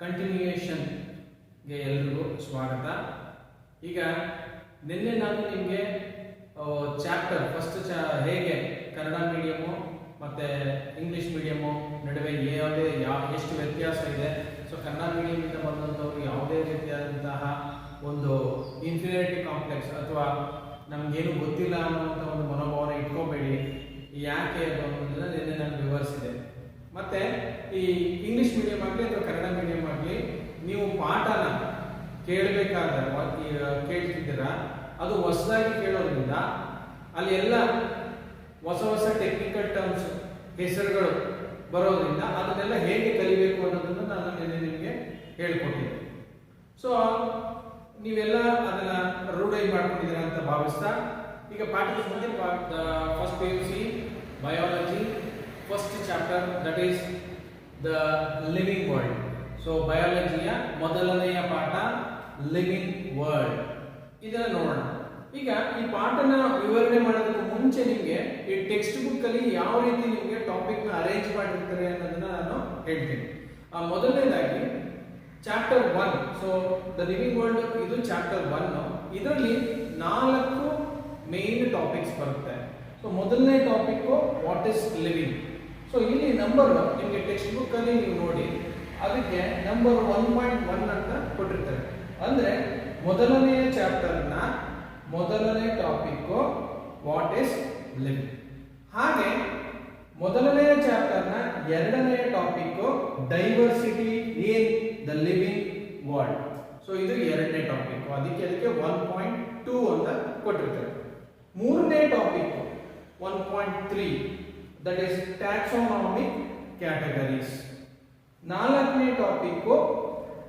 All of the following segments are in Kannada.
ಕಂಟಿನ್ಯೂಯೇಷನ್ಗೆ ಎಲ್ರಿಗೂ ಸ್ವಾಗತ. ಈಗ ನಿನ್ನೆ ನಾನು ನಿಮಗೆ ಚಾಪ್ಟರ್ ಫಸ್ಟ್ ಹೇಗೆ ಕನ್ನಡ ಮೀಡಿಯಮು ಮತ್ತು ಇಂಗ್ಲೀಷ್ ಮೀಡಿಯಮು ನಡುವೆ ಎಷ್ಟು ವ್ಯತ್ಯಾಸ ಇದೆ, ಸೊ ಕನ್ನಡ ಮೀಡಿಯಮಿಂದ ಬಂದಂಥವ್ರು ಯಾವುದೇ ರೀತಿಯಾದಂತಹ ಒಂದು ಇನ್ಫೀರಿಯಾರಿಟಿ ಕಾಂಪ್ಲೆಕ್ಸ್ ಅಥವಾ ನಮಗೇನು ಗೊತ್ತಿಲ್ಲ ಅನ್ನುವಂಥ ಒಂದು ಮನೋಭಾವನೆ ಇಟ್ಕೋಬೇಡಿ. ಯಾಕೆ ಅನ್ನೋದನ್ನ ನಿನ್ನೆ ನಾನು ವಿವರಿಸಿದೆ. ಮತ್ತೆ ಈ ಇಂಗ್ಲಿಷ್ ಮೀಡಿಯಂ ಆಗಲಿ ಅಥವಾ ಕನ್ನಡ ಮೀಡಿಯಂ ಆಗಲಿ ನೀವು ಪಾಠನ ಕೇಳಬೇಕಾದ್ರೆ ಕೇಳ್ತಿದ್ದೀರಾ, ಅದು ಹೊಸದಾಗಿ ಕೇಳೋದ್ರಿಂದ ಅಲ್ಲಿ ಎಲ್ಲ ಹೊಸ ಹೊಸ ಟೆಕ್ನಿಕಲ್ ಟರ್ಮ್ಸ್ ಹೆಸರುಗಳು ಬರೋದ್ರಿಂದ ಅದನ್ನೆಲ್ಲ ಹೇಗೆ ಕಲಿಬೇಕು ಅನ್ನೋದನ್ನು ನಾನು ನಿನ್ನೆ ನಿಮಗೆ ಹೇಳ್ಕೊಟ್ಟಿದ್ದೆ. ಸೊ ನೀವೆಲ್ಲ ಅದನ್ನ ರೂಢಿ ಮಾಡ್ಕೊಂಡಿದ್ದೀರಾ ಅಂತ ಭಾವಿಸ್ತಾ ಈಗ ಪಾಠದ ಮುಂದೆ first PUC biology first chapter, that is the living world. So ಬಯಾಲಜಿಯ ಮೊದಲನೆಯ ಪಾಠ ಲಿವಿಂಗ್ ವರ್ಲ್ಡ್, ಇದನ್ನ ನೋಡೋಣ. ಈಗ ಈ ಪಾಠನ ವಿವರಣೆ ಮಾಡೋದಕ್ಕೆ ಮುಂಚೆ ನಿಮಗೆ ಈ ಟೆಕ್ಸ್ಟ್ ಬುಕ್ ಅಲ್ಲಿ ಯಾವ ರೀತಿ ನಿಮಗೆ ಟಾಪಿಕ್ ನ ಅರೇಂಜ್ ಮಾಡಿರ್ತಾರೆ ಅನ್ನೋದನ್ನ ನಾನು ಹೇಳ್ತೀನಿ. ಮೊದಲನೇದಾಗಿ chapter 1, so the living world, ಇದು ಚಾಪ್ಟರ್ 1. ಇದರಲ್ಲಿ 4 ಮೇನ್ ಟಾಪಿಕ್ಸ್ ಬರುತ್ತೆ. ಸೊ ಮೊದಲನೇ topic what is living. So ಇಲ್ಲಿ ನಂಬರ್ ನಿಮಗೆ ಟೆಕ್ಸ್ಟ್ ಬುಕ್ ಅಲ್ಲಿ ನೀವು ನೋಡಿ, ಅದಕ್ಕೆ ನಂಬರ್ 1.1 ಅಂತ ಕೊಟ್ಟಿರ್ತಾರೆ. ಅಂದ್ರೆ ಮೊದಲನೆಯ ಚಾಪ್ಟರ್ ನ ಮೊದಲನೇ ಟಾಪಿಕ್ ವಾಟ್ ಇಸ್ ಲಿವಿಂಗ್. ಹಾಗೆ ಮೊದಲನೆಯ ಚಾಪ್ಟರ್ ನ ಎರಡನೆಯ topic diversity in the living world. So ಇದು ಎರಡನೇ ಟಾಪಿಕ್, ಅದಕ್ಕೆ 1.2 ಅಂತ ಕೊಟ್ಟಿರ್ತಾರೆ. ಮೂರನೇ topic 1.3, that is taxonomic categories. ನಾಲ್ಕನೇ topic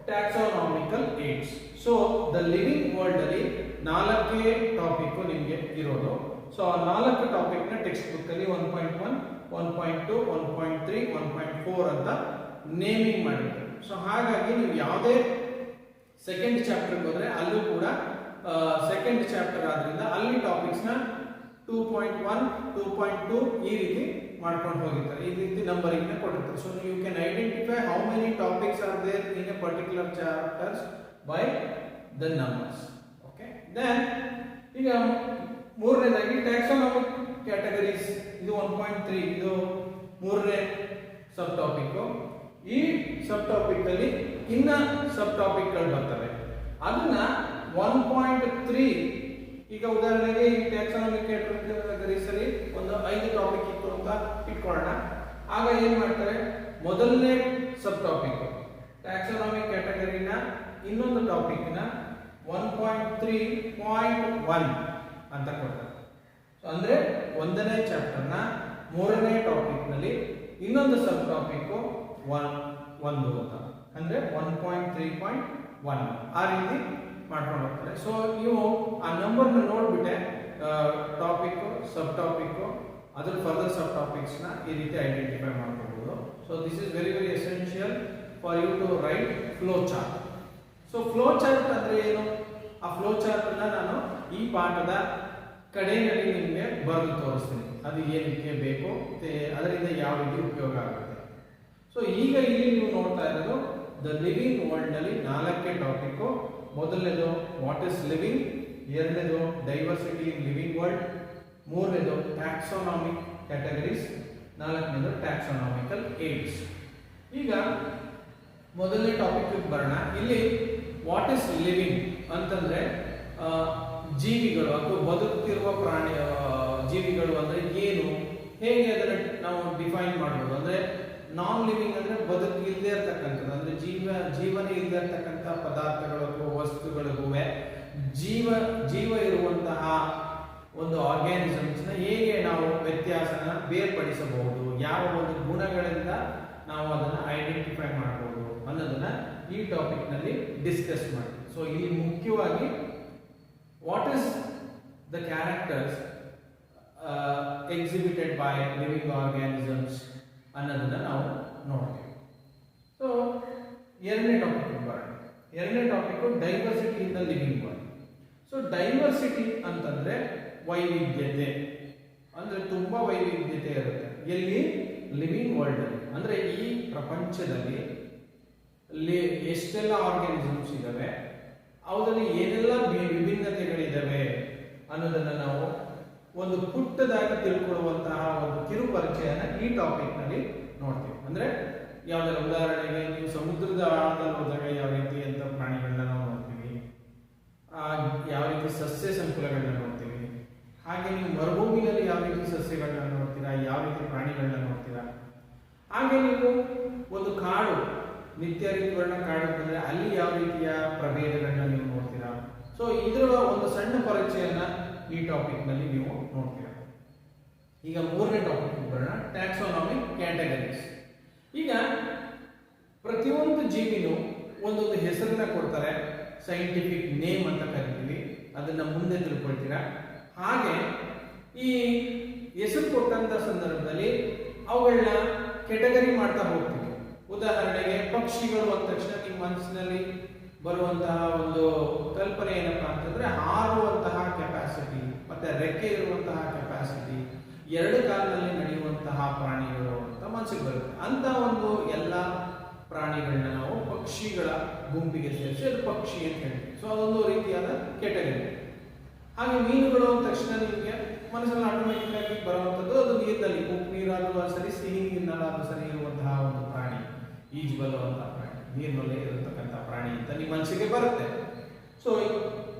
taxonomical aids. So the living world ಅಲ್ಲಿ 4 ಟಾಪಿಕ್ ನಿಮಗೆ ಇರೋದು. ಸೊ ಆ 4 ಟಾಪಿಕ್ ನ ಟೆಕ್ಸ್ಟ್ ಬುಕ್ ಅಲ್ಲಿ 1.1, 1.2, 1.3, 1.4 ಅಂತ ನೇಮಿಂಗ್ ಮಾಡಿದ್ದಾರೆ. ಸೊ ಹಾಗಾಗಿ ನೀವು ಯಾವುದೇ ಸೆಕೆಂಡ್ ಚಾಪ್ಟರ್ ಹೋದ್ರೆ ಅಲ್ಲೂ ಕೂಡ ಸೆಕೆಂಡ್ ಚಾಪ್ಟರ್ ಆದ್ರಿಂದ ಅಲ್ಲಿ ಟಾಪಿಕ್ಸ್ ನ 2.1, 2.2 ಈ ರೀತಿ ಮಾಡ್ಕೊಂಡು ಹೋಗಿರ್ತಾರೆ. ಈ ರೀತಿ ನಂಬರಿಂಗ್ ಕೊಟ್ಟಿರ್ತಾರೆ. So you can identify how many topics are there in a particular chapters by the numbers. Okay, then ಈಗ ಮೂರನೇದಾಗಿ ಟ್ಯಾಕ್ಸಾನಮಿಕ್ ಕ್ಯಾಟಗರೀಸ್, ಇದು 1.3, ಇದು ಮೂರನೇ ಸಬ್ ಟಾಪಿಕ್. ಈ ಸಬ್ ಟಾಪಿಕ್ ಅಲ್ಲಿ ಇನ್ನ ಸಬ್ ಟಾಪಿಕ್ ಗಳು ಬರ್ತವೆ. ಅದನ್ನ 1.3, ಈಗ ಉದಾಹರಣೆಗೆ ಈ ಟ್ಯಾಕ್ಸಾನಮಿಕ್ ಕ್ಯಾಟಗರೀಸ್ ಅಲ್ಲಿ ಒಂದು 5 ಟಾಪಿಕ್ ಇತ್ತು ಅಂತ ಇಟ್ಕೊಳ್ಳೋಣ. ಆಗ ಏನ್ ಮಾಡ್ತಾರೆ, ಮೊದಲನೇ ಸಬ್ ಟಾಪಿಕ್ ಟ್ಯಾಕ್ಸಾನಮಿಕ್ ಕ್ಯಾಟಗರಿನ ಇನ್ನೊಂದು ಟಾಪಿಕ್ ನ 1.3.1 ಅಂತ ಕೊಡ್ತಾರೆ. ಅಂದ್ರೆ ಒಂದನೇ ಚಾಪ್ಟರ್ ನ ಮೂರನೇ ಟಾಪಿಕ್ ನಲ್ಲಿ ಇನ್ನೊಂದು ಸಬ್ ಟಾಪಿಕ್ 1 ಅಂತ, ಅಂದ್ರೆ 1.3.1 ಆ ರೀತಿ ಮಾಡ್ಕೊಂಡು ಹೋಗ್ತಾರೆ. ಸೊ ನೀವು ಆ ನಂಬರ್ ನ ನೋಡ್ಬಿಟ್ಟೆ ಟಾಪಿಕ್, ಸಬ್ ಟಾಪಿಕ್, ಅದ್ರ ಫರ್ದರ್ ಸಬ್ ಟಾಪಿಕ್ಸ್ ನ ಈ ರೀತಿ ಐಡೆಂಟಿಫೈ ಮಾಡ್ಕೋಬಹುದು. So this is very very essential for you to write flow chart. So flow chart ಅಂದ್ರೆ ಏನು? ಆ ಫ್ಲೋ ಚಾರ್ಟ್ ಅನ್ನ ನಾನು ಈ ಪಾಠದ ಕಡೆಯಲ್ಲಿ ನಿಮಗೆ ಬರೆದು ತೋರಿಸ್ತೀನಿ. ಅದು ಏನಕ್ಕೆ ಬೇಕು, ಅದರಿಂದ ಯಾವ ರೀತಿ ಉಪಯೋಗ ಆಗುತ್ತೆ. ಸೊ ಈಗ ಇಲ್ಲಿ ನೀವು ನೋಡ್ತಾ ಇರೋದು ದ ಲಿವಿಂಗ್ ವರ್ಲ್ಡ್ ನಲ್ಲಿ 4 ಟಾಪಿಕ್. ಮೊದಲನೇದು ವಾಟ್ ಇಸ್ ಲಿವಿಂಗ್, ಎರಡನೇದು ಡೈವರ್ಸಿಟಿ ಇನ್ ಲಿವಿಂಗ್ ವರ್ಲ್ಡ್, ಮೂರನೇದು ಟ್ಯಾಕ್ಸಾನಮಿಕ್ ಕ್ಯಾಟಗರೀಸ್, ನಾಲ್ಕನೇದು ಟ್ಯಾಕ್ಸಾನಮಿಕಲ್ ಏಡ್ಸ್. ಈಗ ಮೊದಲನೇ ಟಾಪಿಕ್ ಬರೋಣ. ಇಲ್ಲಿ ವಾಟ್ ಇಸ್ ಲಿವಿಂಗ್ ಅಂತಂದ್ರೆ ಜೀವಿಗಳು ಅಥವಾ ಬದುಕುತ್ತಿರುವ ಪ್ರಾಣಿ ಜೀವಿಗಳು ಅಂದ್ರೆ ಏನು, ಹೇಗೆ ಅದನ್ನ ನಾವು ಡಿಫೈನ್ ಮಾಡಬಹುದು. ಅಂದ್ರೆ ನಾನ್ ಲಿವಿಂಗ್ ಅಂದ್ರೆ ಬದುಕು ಇಲ್ಲದೆ ಇರ್ತಕ್ಕಂಥದ್ದು, ಅಂದ್ರೆ ಜೀವನ ಇಲ್ಲದೆ ಇರ್ತಕ್ಕಂಥ ಪದಾರ್ಥಗಳು ಅಥವಾ ವಸ್ತುಗಳಿಗೂ ಜೀವ ಇರುವಂತಹ ಒಂದು ಆರ್ಗ್ಯಾನಿಸಮ್ಸ್ ನ ಹೇಗೆ ನಾವು ವ್ಯತ್ಯಾಸನ ಬೇರ್ಪಡಿಸಬಹುದು, ಯಾವ ಒಂದು ಗುಣಗಳಿಂದ ನಾವು ಅದನ್ನ ಐಡೆಂಟಿಫೈ ಮಾಡಬಹುದು ಅನ್ನೋದನ್ನ ಈ ಟಾಪಿಕ್ ನಲ್ಲಿ ಡಿಸ್ಕಸ್ ಮಾಡಿ. ಸೊ ಇಲ್ಲಿ ಮುಖ್ಯವಾಗಿ what is the characters exhibited by living organisms ಅನ್ನೋದನ್ನ ನಾವು ನೋಡ್ತೀವಿ. ಸೊ ಎರಡನೇ ಟಾಪಿಕ್ ಬರೋಣ. ಎರಡನೇ topic diversity in the living world. So diversity ಅಂತಂದ್ರೆ ವೈವಿಧ್ಯತೆ, ಅಂದ್ರೆ ತುಂಬಾ ವೈವಿಧ್ಯತೆ ಇರುತ್ತೆ. ಎಲ್ಲಿ? ಲಿವಿಂಗ್ ವರ್ಲ್ಡ್ ಅಲ್ಲಿ, ಅಂದ್ರೆ ಈ ಪ್ರಪಂಚದಲ್ಲಿ ಎಷ್ಟೆಲ್ಲ ಆರ್ಗ್ಯಾನಿಸಮ್ಸ್ ಇದಾವೆ, ಅವುದಲ್ಲಿ ಏನೆಲ್ಲ ವಿಭಿನ್ನತೆಗಳಿದಾವೆ ಅನ್ನೋದನ್ನ ನಾವು ಒಂದು ಪುಟ್ಟದಾಗಿ ತಿಳ್ಕೊಳ್ಳುವಂತಹ ಒಂದು ಕಿರು ಪರಿಚಯನ ಈ ಟಾಪಿಕ್ ನಲ್ಲಿ ನೋಡ್ತೀವಿ. ಅಂದ್ರೆ ಯಾವ್ದಾರ ಉದಾಹರಣೆಗೆ ನೀವು ಸಮುದ್ರದ ಆಳದಲ್ಲಿ ಹೋದಾಗ ಯಾವ ರೀತಿ ಅಂತ ಪ್ರಾಣಿಗಳನ್ನ ನಾವು ನೋಡ್ತೀವಿ, ಯಾವ ರೀತಿ ಸಸ್ಯ ಸಂಕುಲಗಳನ್ನ ನೋಡ್ತೀವಿ, ಹಾಗೆ ನೀವು ಮರುಭೂಮಿಯಲ್ಲಿ ಯಾವ ರೀತಿ ಸಸ್ಯಗಳನ್ನ ನೋಡ್ತೀರಾ, ಯಾವ ರೀತಿ ಪ್ರಾಣಿಗಳನ್ನ ನೋಡ್ತೀರಾ, ಹಾಗೆ ನೀವು ಒಂದು ಕಾಡು ನಿತ್ಯ ಋತುಗಳನ್ನ ಕಾಡು ಬಂದ್ರೆ ಅಲ್ಲಿ ಯಾವ ರೀತಿಯ ಪ್ರಭೇದಗಳನ್ನ ನೀವು ನೋಡ್ತೀರಾ. ಸೊ ಇದರ ಒಂದು ಸಣ್ಣ ಪರಿಚಯನ ಈ ಟಾಪಿಕ್ ನಲ್ಲಿ ನೀವು ನೋಡ್ತೀರಾ. ಈಗ ಮೂರನೇ ಟಾಪಿಕ್ ಬರೋಣ, ಟ್ಯಾಕ್ಸಾನಮಿಕ್ ಕ್ಯಾಟಗರೀಸ್. ಈಗ ಪ್ರತಿಯೊಂದು ಜೀವಿನೂ ಒಂದೊಂದು ಹೆಸರನ್ನ ಕೊಡ್ತಾರೆ, ಸೈಂಟಿಫಿಕ್ ನೇಮ್ ಅಂತ ಕರಿತೀವಿ, ಅದನ್ನ ಮುಂದೆ ತಿಳ್ಕೊಳ್ತೀರಾ. ಹಾಗೆ ಈ ಹೆಸರು ಕೊಟ್ಟಂತ ಸಂದರ್ಭದಲ್ಲಿ ಅವುಗಳನ್ನ ಕೆಟಗರಿ ಮಾಡ್ತಾ ಹೋಗ್ತೀವಿ. ಉದಾಹರಣೆಗೆ ಪಕ್ಷಿಗಳು ಅಂದ ತಕ್ಷಣ ನಿಮ್ಮ ಮನಸ್ಸಿನಲ್ಲಿ ಬರುವಂತಹ ಒಂದು ಕಲ್ಪನೆ ಏನಪ್ಪಾ ಅಂತಂದ್ರೆ ಹಾರುವಂತಹ ಕೆಪಾಸಿಟಿ ಮತ್ತೆ ರೆಕ್ಕೆ ಇರುವಂತಹ ಕೆಪಾಸಿಟಿ, ಎರಡು ಕಾಲಿನಲ್ಲಿ ನಡೆಯುವಂತಹ ಪ್ರಾಣಿಗಳು ಅಂತ ಮನಸ್ಸಿಗೆ ಬರುತ್ತೆ. ಅಂತ ಒಂದು ಎಲ್ಲ ಪ್ರಾಣಿಗಳನ್ನ ನಾವು ಪಕ್ಷಿಗಳ ಗುಂಪಿಗೆ ಸೇರಿಸಿ ಅದು ಪಕ್ಷಿ ಅಂತ ಹೇಳ್ತೀವಿ. ಸೊ ಅದೊಂದು ರೀತಿಯಾದ ಕೆಟಗರಿ. ಹಾಗೆ ಮೀನುಗಳು ಅಂದ ತಕ್ಷಣ ನಿಮಗೆ ಮನಸ್ಸಲ್ಲಿ ಆಟೋಮೆಟಿಕ್ ಆಗಿ ಬರುವಂಥದ್ದು ಅದು ನೀರಿನಲ್ಲಿ, ಉಪ್ಪು ನೀರಾದರೂ ಸರಿ, ಸಿಹಿ ನೀರಿನಲ್ಲಾದ್ರೂ ಸರಿ ಇರುವಂತಹ ಒಂದು ಪ್ರಾಣಿ, ಈಜು ಬರುವಂತಹ ಪ್ರಾಣಿ, ನೀರಿನಲ್ಲೇ ಇರತಕ್ಕಂಥ ಪ್ರಾಣಿ ಅಂತ ನಿಮ್ಮ ಮನಸ್ಸಿಗೆ ಬರುತ್ತೆ. ಸೊ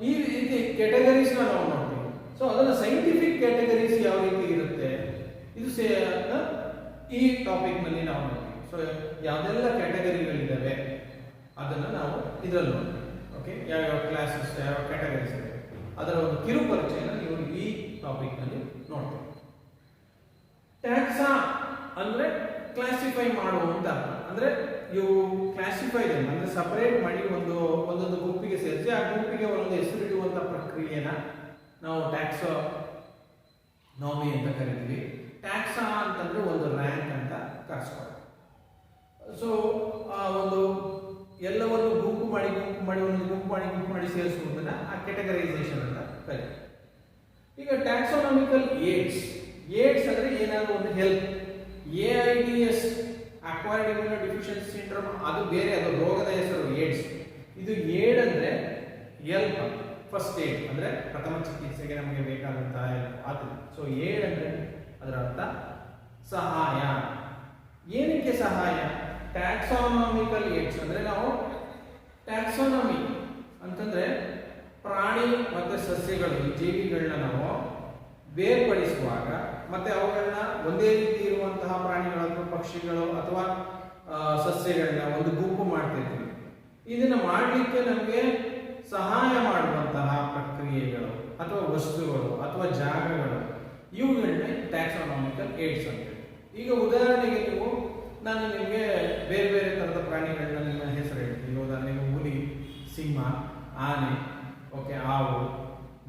ಈ ರೀತಿ ಕೆಟಗರೀಸ್ ನಾವು ನೋಡ್ತೀವಿ. ಸೊ ಅದನ್ನ ಸೈಂಟಿಫಿಕ್ ಕ್ಯಾಟಗರೀಸ್ ಯಾವ ರೀತಿ ಇರುತ್ತೆ ಇದು ಈ ಟಾಪಿಕ್ ನಲ್ಲಿ ನಾವು ನೋಡ್ತೀವಿ. ಸೊ ಯಾವ್ದೆಲ್ಲ ಕ್ಯಾಟಗರಿಗಳಿದ್ದಾವೆ ಅದನ್ನ ನಾವು ಇದರಲ್ಲಿ ನೋಡ್ತೀವಿ. ಓಕೆ, ಯಾವ್ಯಾವ ಕ್ಲಾಸಸ್, ಯಾವ ಕ್ಯಾಟಗರೀಸ್ ಇದೆ ಅದರ ಒಂದು ಕಿರು ಪರಿಚಯನ ನೀವು ಈ ಟಾಪಿಕ್ ನಲ್ಲಿ ನೋಡ್ತೀವಿ. ಟ್ಯಾಕ್ಸಾ ಅಂದ್ರೆ ಕ್ಲಾಸಿಫೈ ಮಾಡುವಂತ, ಅಂದ್ರೆ ಇವು ಕ್ಲಾಸಿಫೈ ಅಂದ್ರೆ ಸಪರೇಟ್ ಮಾಡಿ ಒಂದೊಂದು ಗುಂಪಿಗೆ ಸೇರಿಸಿ ಆ ಗುಂಪಿಗೆ ಒಂದೊಂದು ಹೆಸರಿಡುವಂತ ಪ್ರಕ್ರಿಯೆನ ನಾವು ಟ್ಯಾಕ್ಸಾನಮಿ ಅಂತ ಕರಿತೀವಿ. ಟ್ಯಾಕ್ಸಾ ಅಂತಂದ್ರೆ ಒಂದು ರ್ಯಾಂಕ್ ಅಂತ ಕರೆಸ್ಕೊಳ್ಳಿ. ಸೊ ಒಂದು ಎಲ್ಲವನ್ನು ಗುಂಪು ಮಾಡಿ ಒಂದು ಗುಂಪು ಮಾಡಿ ಸೇರಿಸುವುದನ್ನ ಆ ಕೆಟಗರೈಸೇಷನ್ ಅಂತ ಕರೀತೀವಿ. ಈಗ ಟ್ಯಾಕ್ಸಾನಮಿಕಲ್ ಏಡ್ಸ್ ಅಂದ್ರೆ ಏನಾದ್ರು ಒಂದು help, AIDS acquired immuno deficiency syndrome ಅದು ಬೇರೆ, ಅದು ರೋಗದ ಹೆಸರು ಏಡ್ಸ್. ಇದು ಏಡ್ ಅಂದ್ರೆ ಹೆಲ್ಪ್, ಫಸ್ಟ್ ಏಡ್ ಅಂದ್ರೆ ಪ್ರಥಮ ಚಿಕಿತ್ಸೆಗೆ ನಮಗೆ ಬೇಕಾದಂತಹ ಅದು. ಸೊ ಏಡ್ ಅಂದ್ರೆ ಅದರ ಅರ್ಥ ಸಹಾಯ. ಏನಕ್ಕೆ ಸಹಾಯ? ಟ್ಯಾಕ್ಸಾನಮಿಕಲ್ ಏಡ್ಸ್ ಅಂದ್ರೆ ನಾವು ಟ್ಯಾಕ್ಸಾನಮಿ ಅಂತಂದ್ರೆ ಪ್ರಾಣಿ ಮತ್ತೆ ಸಸ್ಯಗಳು, ಈ ಜೀವಿಗಳನ್ನ ನಾವು ಬೇರ್ಪಡಿಸುವಾಗ ಮತ್ತೆ ಅವುಗಳನ್ನ ಒಂದೇ ರೀತಿ ಇರುವಂತಹ ಪ್ರಾಣಿಗಳು ಅಥವಾ ಪಕ್ಷಿಗಳು ಅಥವಾ ಸಸ್ಯಗಳನ್ನ ಒಂದು ಗುಂಪು ಮಾಡ್ತಿರ್ತೀವಿ. ಇದನ್ನ ಮಾಡಲಿಕ್ಕೆ ನಮಗೆ ಸಹಾಯ ಮಾಡುವಂತಹ ಪ್ರಕ್ರಿಯೆಗಳು ಅಥವಾ ವಸ್ತುಗಳು ಅಥವಾ ಜಾಗಗಳು, ಇವುಗಳನ್ನ ಟ್ಯಾಕ್ಸಾನಮಿಕಲ್ ಏಡ್ಸ್ ಅಂತ. ಈಗ ಉದಾಹರಣೆಗೆ ನಾನು ನಿಮಗೆ ಬೇರೆ ಬೇರೆ ತರದ ಪ್ರಾಣಿಗಳನ್ನ ನಿಮ್ಮ ಹೆಸರು ಹೇಳ್ತೀನಿ. ಉದಾಹರಣೆಗೆ ಹುಲಿ, ಸಿಂಹ, ಆನೆ, ಓಕೆ, ಹಾವು,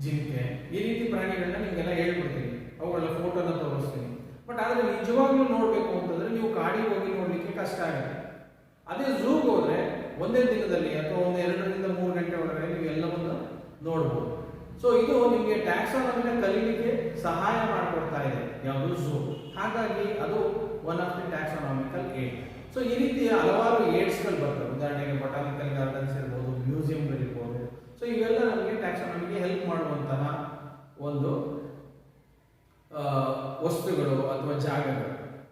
ಜಿಂಕೆ, ಈ ರೀತಿ ಪ್ರಾಣಿಗಳನ್ನ ನಿಮ್ಗೆಲ್ಲ ಹೇಳ್ಬಿಡ್ತೀನಿ, ಅವುಗಳ ಫೋಟೋನ ತೋರಿಸ್ತೀನಿ. ಬಟ್ ಆದ್ರೆ ನಿಜವಾಗ್ಲೂ ನೋಡ್ಬೇಕು ಅಂತಂದ್ರೆ ನೀವು ಕಾಡಿಗೆ ಹೋಗಿ ನೋಡ್ಲಿಕ್ಕೆ ಕಷ್ಟ ಆಗುತ್ತೆ. ಅದೇ ಝೂಗೆ ಹೋದ್ರೆ ಒಂದೇ ದಿನದಲ್ಲಿ ಅಥವಾ ಒಂದು 2 3 ಗಂಟೆ ಒಳಗಡೆ ನೀವು ಎಲ್ಲವನ್ನು ನೋಡ್ಬೋದು. ಸೊ ಇದು ನಿಮಗೆ ಟ್ಯಾಕ್ಸಾನಮಿನ ಕಲೀಲಿಕ್ಕೆ ಸಹಾಯ ಮಾಡಿಕೊಡ್ತಾ ಇದೆ ಯಾವುದು ಝೂ. ಹಾಗಾಗಿ ಅದು one of the taxonomical aid. So ಈ ರೀತಿಯ ಹಲವಾರು ಏಡ್ಸ್ಗಳು ಬರ್ತವೆ. ಉದಾಹರಣೆಗೆ ಬೊಟಾನಿಕಲ್ ಗಾರ್ಡನ್ಸ್ ಇರ್ಬೋದು, ಮ್ಯೂಸಿಯಂಗಳಿರ್ಬೋದು. ಸೊ ಇವೆಲ್ಲ ನಮಗೆ ಟ್ಯಾಕ್ಸಾನಮಿಗೆ ಹೆಲ್ಪ್ ಮಾಡುವಂತಹ ಒಂದು ವಸ್ತುಗಳು ಅಥವಾ ಜಾಗಗಳು.